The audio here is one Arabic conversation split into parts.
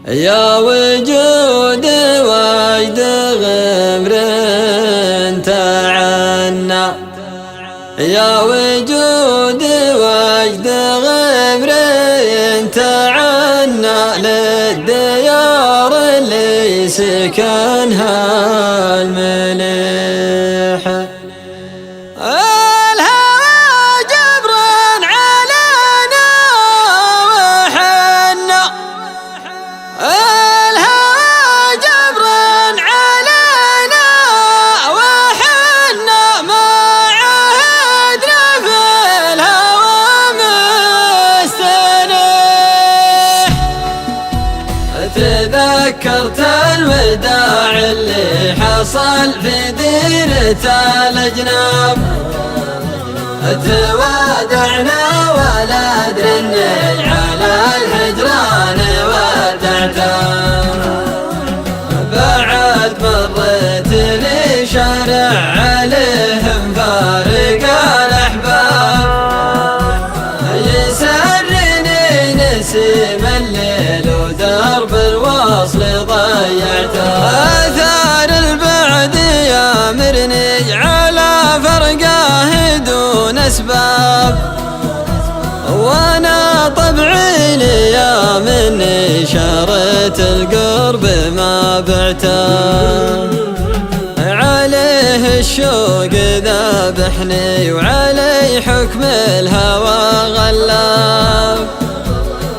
يا وجود وجد غمر تعنى، يا وجود وجد غمر تعنى للديار اللي سكنها المليح. تذكرت الوداع اللي حصل في ديرة الأجناب، توادعنا ولا أدري على الهجران ودعته. بعد مريت لي شارع عليهم فارق الأحباب، يسرني نسيم الليل ودرب الوصل ضيعته. آثار البعد يامرني على فرقه دون أسباب، وانا طبعي ليا مني شارة القرب ما بعته. عليه الشوق ذابحني وعلي حكم الهوى غلاب،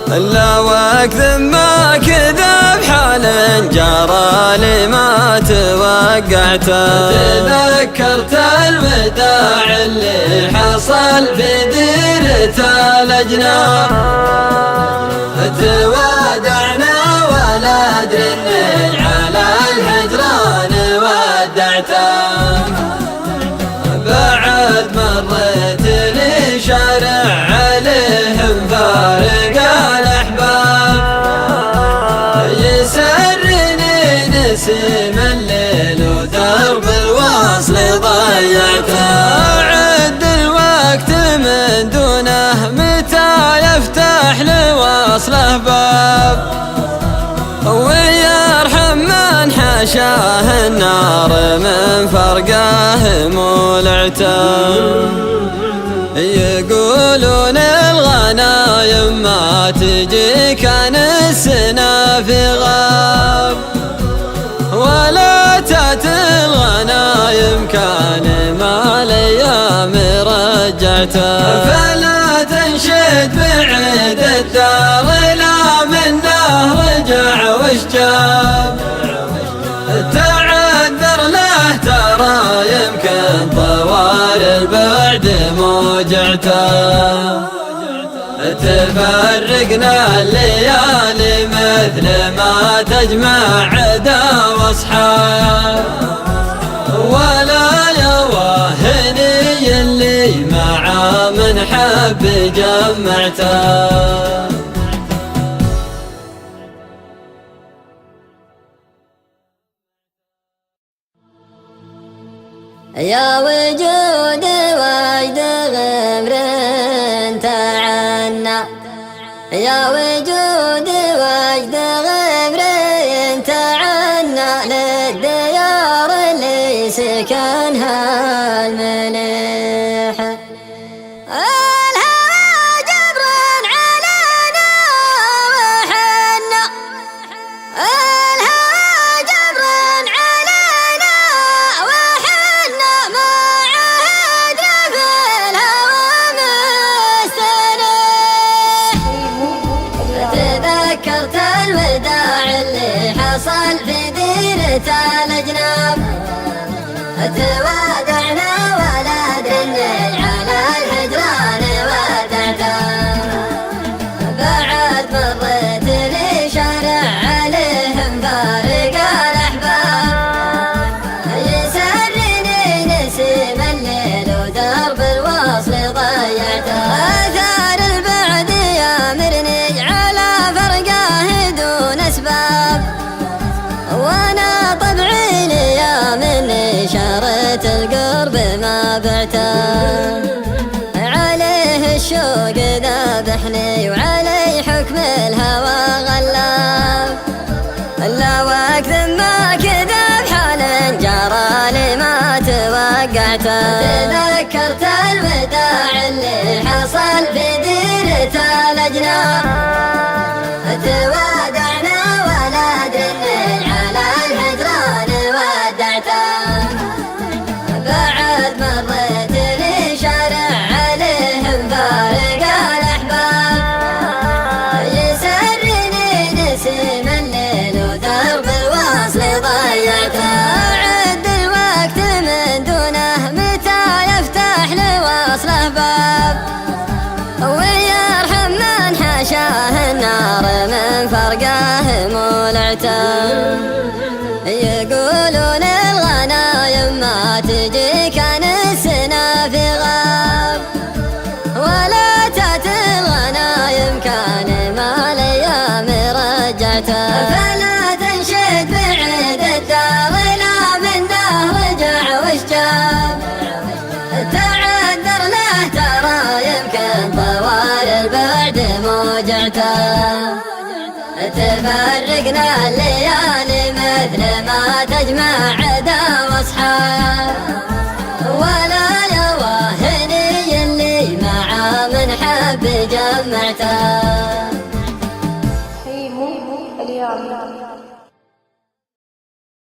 لا وقت ما كذا بحال جرى لي ما توقعته. تذكرت الوداع اللي حصل في ديرة الأجناب، توادعنا ولا أدري على الهجران ودعته. بعد مريت لي شارع عليهم فارق الأحباب، يسرني نسيم الليل ودرب الوصل ضيعته. أعد الوقت من دونه متى يفتح لوصله باب، ويرحم من حشاه النار من فرقه مولعته. يقولون الغنايم ما تجي كان السنة في غاب، ولا تأتي الغنايم كان ما الأيام رجعته. فلا تنشد بعيد الدار لا منه رجع وش جاب، تعذر له ترى يمكن طوال البعد موجعته. تفرقنا الليالي مثل ما تجمع عدا واصحاب، ولا يواهني اللي مع من حب جمعته. يا وجود وجد غمر تعنى، يا وجود وجد غمر تعنى للديار اللي سكنها المليح. تذكرت الوداع اللي حصل في ديرة الأجناب، توادعنا ولا أدري على الهجران ودعته. بعد مريت لي شارع عليهم فارق الأحباب، يسرني نسيم الليل ودرب الوصل ضيعته. آثار البعد يامرني على فرقه دون أسباب، وانا طبعي ليا مني شارة القرب ما بعته. عليه الشوق ذابحني وعلي حكم الهوى غلاب، فينا تودعنا ولا درن على الهجران ودعته بعد مريت لي شارع عليهم فارق الأحباب يسرني نسيم الليل ودرب الوصل ضيعته عد الوقت من دونه متى يفتح لوصله باب ويرحم من حشاه النار من فرقه مولعته يقولون الغنايم ما تجي كان السنة في غاب ولا تأتي الغنايم كان ما الأيام رجعته فلا تنشد بعيد الدار لا منه رجع وش جاب تعذر له ترى يمكن طوال البعد موجعته تفرقنا الليالي مثل ما تجمع عدا واصحاب ولا يا واهني اللي مع من حب جمعته